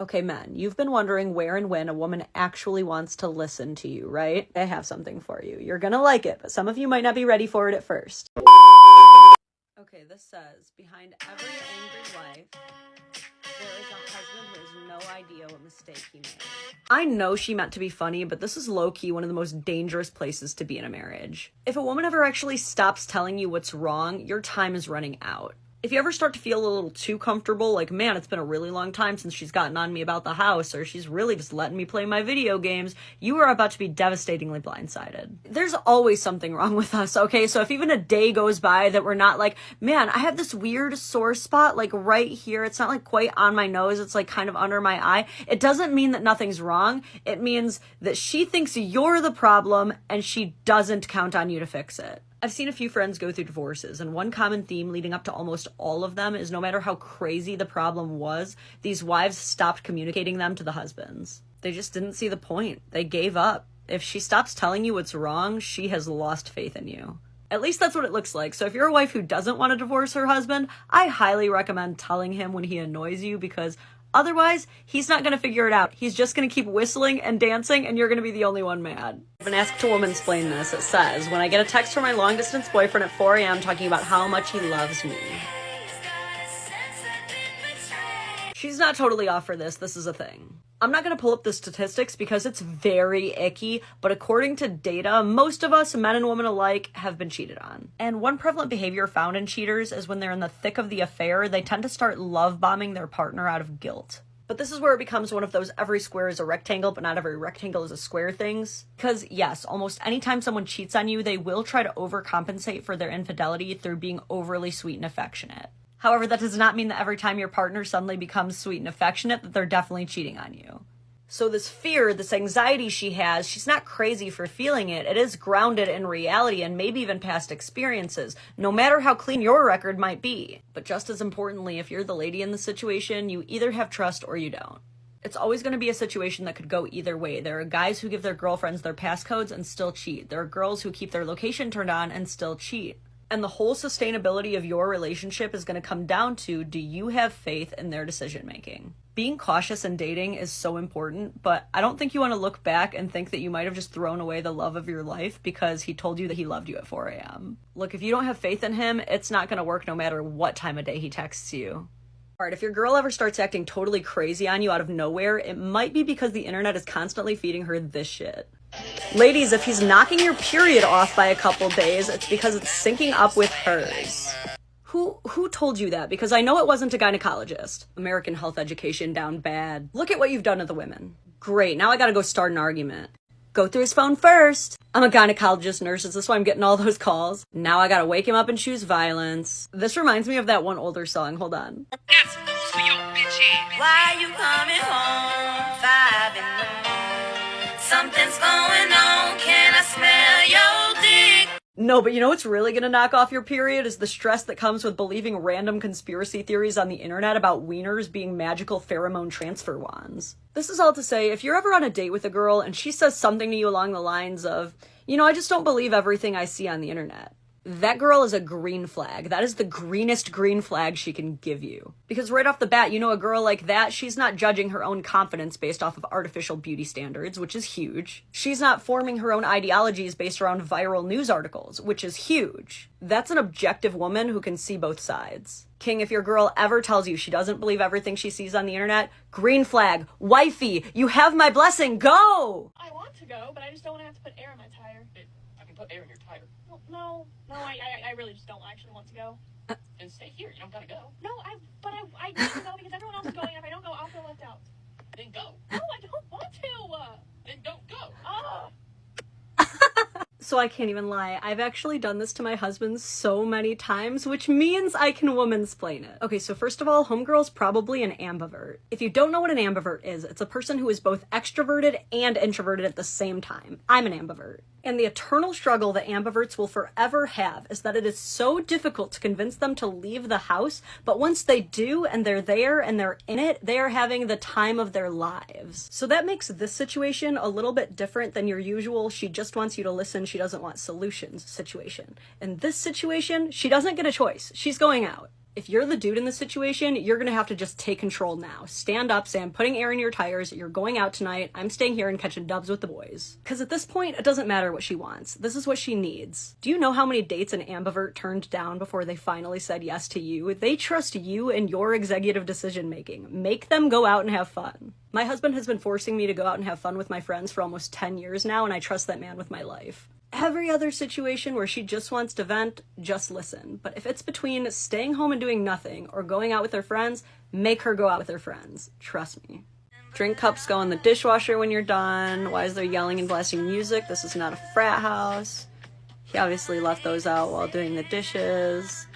Okay, men, you've been wondering where and when a woman actually wants to listen to you, right? I have something for you. You're gonna like it, but some of you might not be ready for it at first. Okay, this says, behind every angry wife, there is a husband who has no idea what mistake he made. I know she meant to be funny, but this is low-key one of the most dangerous places to be in a marriage. If a woman ever actually stops telling you what's wrong, your time is running out. If you ever start to feel a little too comfortable, like, man, it's been a really long time since she's gotten on me about the house, or she's really just letting me play my video games, you are about to be devastatingly blindsided. There's always something wrong with us, okay? So if even a day goes by that we're not like, man, I have this weird sore spot, like, right here. It's not, like, quite on my nose. It's, like, kind of under my eye. It doesn't mean that nothing's wrong. It means that she thinks you're the problem, and she doesn't count on you to fix it. I've seen a few friends go through divorces, and one common theme leading up to almost all of them is no matter how crazy the problem was, these wives stopped communicating them to the husbands. They just didn't see the point. They gave up. If she stops telling you what's wrong, she has lost faith in you. At least that's what it looks like. So if you're a wife who doesn't want to divorce her husband, I highly recommend telling him when he annoys you, because otherwise, he's not going to figure it out. He's just going to keep whistling and dancing, and you're going to be the only one mad. I've been asked to womansplain this. It says, when I get a text from my long-distance boyfriend at 4 a.m. talking about how much he loves me. She's not totally off for this. This is a thing. I'm not going to pull up the statistics because it's very icky, but according to data, most of us, men and women alike, have been cheated on. And one prevalent behavior found in cheaters is when they're in the thick of the affair, they tend to start love bombing their partner out of guilt. But this is where it becomes one of those every square is a rectangle, but not every rectangle is a square things. Because yes, almost anytime someone cheats on you, they will try to overcompensate for their infidelity through being overly sweet and affectionate. However, that does not mean that every time your partner suddenly becomes sweet and affectionate, that they're definitely cheating on you. So this fear, this anxiety she has, she's not crazy for feeling it. It is grounded in reality and maybe even past experiences, no matter how clean your record might be. But just as importantly, if you're the lady in the situation, you either have trust or you don't. It's always going to be a situation that could go either way. There are guys who give their girlfriends their passcodes and still cheat. There are girls who keep their location turned on and still cheat. And the whole sustainability of your relationship is going to come down to, do you have faith in their decision making? Being cautious in dating is so important, but I don't think you want to look back and think that you might have just thrown away the love of your life because he told you that he loved you at 4 a.m. Look, if you don't have faith in him, it's not going to work no matter what time of day he texts you. Alright, if your girl ever starts acting totally crazy on you out of nowhere, it might be because the internet is constantly feeding her this shit. Ladies, if he's knocking your period off by a couple days, it's because it's syncing up with hers. Who told you that? Because I know it wasn't a gynecologist. American health education down bad. Look at what you've done to the women. Great, now I gotta go start an argument. Go through his phone first. I'm a gynecologist nurse, is this why I'm getting all those calls? Now I gotta wake him up and choose violence. This reminds me of that one older song, hold on. Why you coming home 5 in the morning? Something's going on, can I smell your dick? No, but you know what's really gonna knock off your period is the stress that comes with believing random conspiracy theories on the internet about wieners being magical pheromone transfer wands. This is all to say, if you're ever on a date with a girl and she says something to you along the lines of, you know, I just don't believe everything I see on the internet, that girl is a green flag. That is the greenest green flag she can give you. Because right off the bat, you know, a girl like that, she's not judging her own confidence based off of artificial beauty standards, which is huge. She's not forming her own ideologies based around viral news articles, which is huge. That's an objective woman who can see both sides. King, if your girl ever tells you she doesn't believe everything she sees on the internet, green flag, wifey, you have my blessing, go! I want to go, but I just don't want to have to put air in my tire. I can put air in your tire. No, I really just don't actually want to go. Then stay here, you don't gotta go. No, I need to go because everyone else is going, and if I don't go, I'll feel left out. Then go. No, I don't want to! Then don't go. So I can't even lie, I've actually done this to my husband so many times, which means I can womansplain it. Okay, so first of all, homegirl's probably an ambivert. If you don't know what an ambivert is, it's a person who is both extroverted and introverted at the same time. I'm an ambivert. And the eternal struggle that ambiverts will forever have is that it is so difficult to convince them to leave the house, but once they do and they're there and they're in it, they are having the time of their lives. So that makes this situation a little bit different than your usual she just wants you to listen, she doesn't want solutions situation. In this situation, she doesn't get a choice. She's going out. If you're the dude in the situation, you're gonna have to just take control now. Stand up, say, I'm putting air in your tires, you're going out tonight, I'm staying here and catching dubs with the boys. Because at this point, it doesn't matter what she wants. This is what she needs. Do you know how many dates an ambivert turned down before they finally said yes to you? They trust you and your executive decision making. Make them go out and have fun. My husband has been forcing me to go out and have fun with my friends for almost 10 years now, and I trust that man with my life. Every other situation where she just wants to vent, just listen. But if it's between staying home and doing nothing or going out with her friends, make her go out with her friends. Trust me. Drink cups go in the dishwasher when you're done. Why is there yelling and blasting music? This is not a frat house. He obviously left those out while doing the dishes.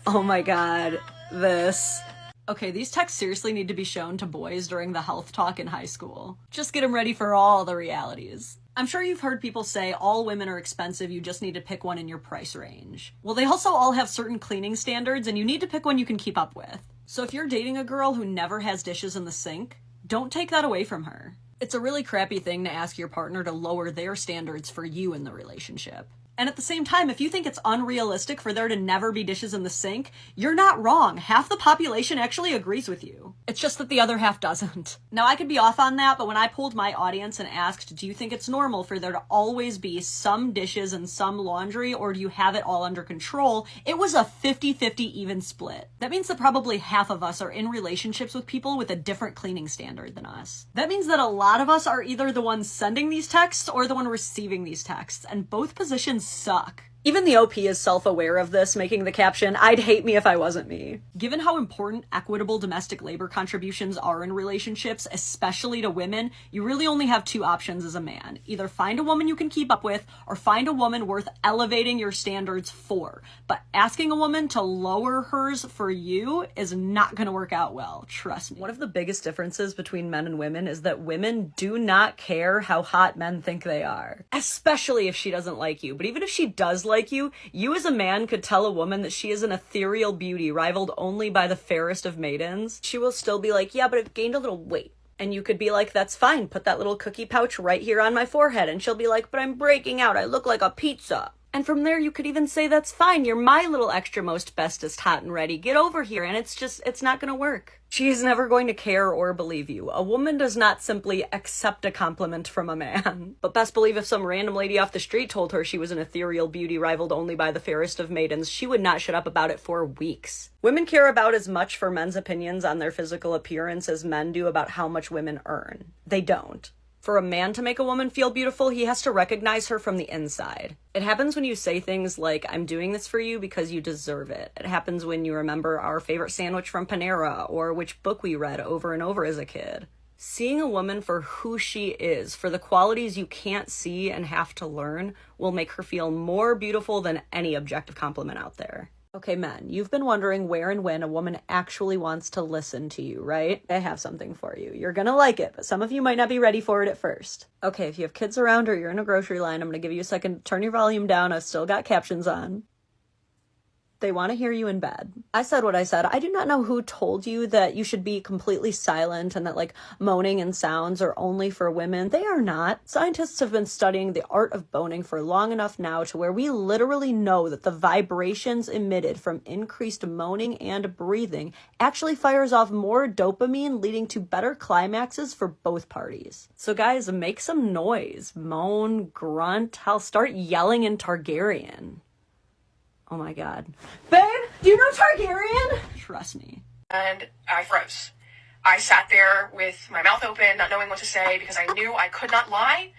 Oh my god, this. Okay, these texts seriously need to be shown to boys during the health talk in high school. Just get them ready for all the realities. I'm sure you've heard people say all women are expensive, you just need to pick one in your price range. Well, they also all have certain cleaning standards, and you need to pick one you can keep up with. So if you're dating a girl who never has dishes in the sink, don't take that away from her. It's a really crappy thing to ask your partner to lower their standards for you in the relationship. And at the same time, if you think it's unrealistic for there to never be dishes in the sink, you're not wrong. Half the population actually agrees with you. It's just that the other half doesn't. Now, I could be off on that, but when I polled my audience and asked, do you think it's normal for there to always be some dishes and some laundry, or do you have it all under control? It was a 50-50 even split. That means that probably half of us are in relationships with people with a different cleaning standard than us. That means that a lot of us are either the ones sending these texts or the one receiving these texts, and both positions suck. Even the OP is self-aware of this, making the caption, "I'd hate me if I wasn't me." Given how important equitable domestic labor contributions are in relationships, especially to women, you really only have two options as a man. Either find a woman you can keep up with, or find a woman worth elevating your standards for. But asking a woman to lower hers for you is not gonna work out well, trust me. One of the biggest differences between men and women is that women do not care how hot men think they are. Especially if she doesn't like you. But even if she does like you as a man could tell a woman that she is an ethereal beauty rivaled only by the fairest of maidens. She will still be like, yeah, but I've gained a little weight. And you could be like, that's fine, put that little cookie pouch right here on my forehead. And she'll be like, but I'm breaking out, I look like a pizza. And from there, you could even say, that's fine, you're my little extra most bestest hot and ready, get over here. And it's not gonna work. She is never going to care or believe you. A woman does not simply accept a compliment from a man. But best believe if some random lady off the street told her she was an ethereal beauty rivaled only by the fairest of maidens, she would not shut up about it for weeks. Women care about as much for men's opinions on their physical appearance as men do about how much women earn. They don't. For a man to make a woman feel beautiful, he has to recognize her from the inside. It happens when you say things like, I'm doing this for you because you deserve it. It happens when you remember our favorite sandwich from Panera or which book we read over and over as a kid. Seeing a woman for who she is, for the qualities you can't see and have to learn, will make her feel more beautiful than any objective compliment out there. Okay, men, you've been wondering where and when a woman actually wants to listen to you, right? I have something for you. You're gonna like it, but some of you might not be ready for it at first. Okay, if you have kids around or you're in a grocery line, I'm gonna give you a second to turn your volume down. I've still got captions on. They want to hear you in bed. I said what I said. I do not know who told you that you should be completely silent and that like moaning and sounds are only for women. They are not. Scientists have been studying the art of boning for long enough now to where we literally know that the vibrations emitted from increased moaning and breathing actually fires off more dopamine, leading to better climaxes for both parties. So guys, make some noise. Moan, grunt, hell, start yelling in Targaryen. Oh my god. Babe, do you know Targaryen? Trust me. And I froze. I sat there with my mouth open, not knowing what to say because I knew I could not lie.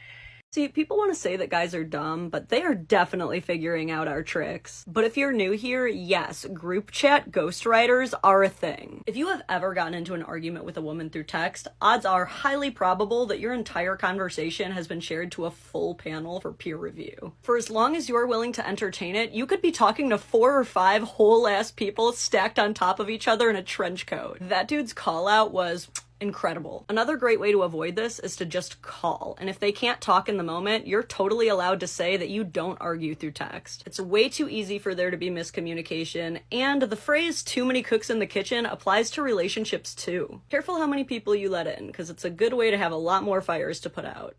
See, people want to say that guys are dumb, but they are definitely figuring out our tricks. But if you're new here, yes, group chat ghostwriters are a thing. If you have ever gotten into an argument with a woman through text, odds are highly probable that your entire conversation has been shared to a full panel for peer review. For as long as you're willing to entertain it, you could be talking to 4 or 5 whole-ass people stacked on top of each other in a trench coat. That dude's call-out was incredible. Another great way to avoid this is to just call. And if they can't talk in the moment, you're totally allowed to say that you don't argue through text. It's way too easy for there to be miscommunication, and the phrase "too many cooks in the kitchen" applies to relationships too. Careful how many people you let in, because it's a good way to have a lot more fires to put out.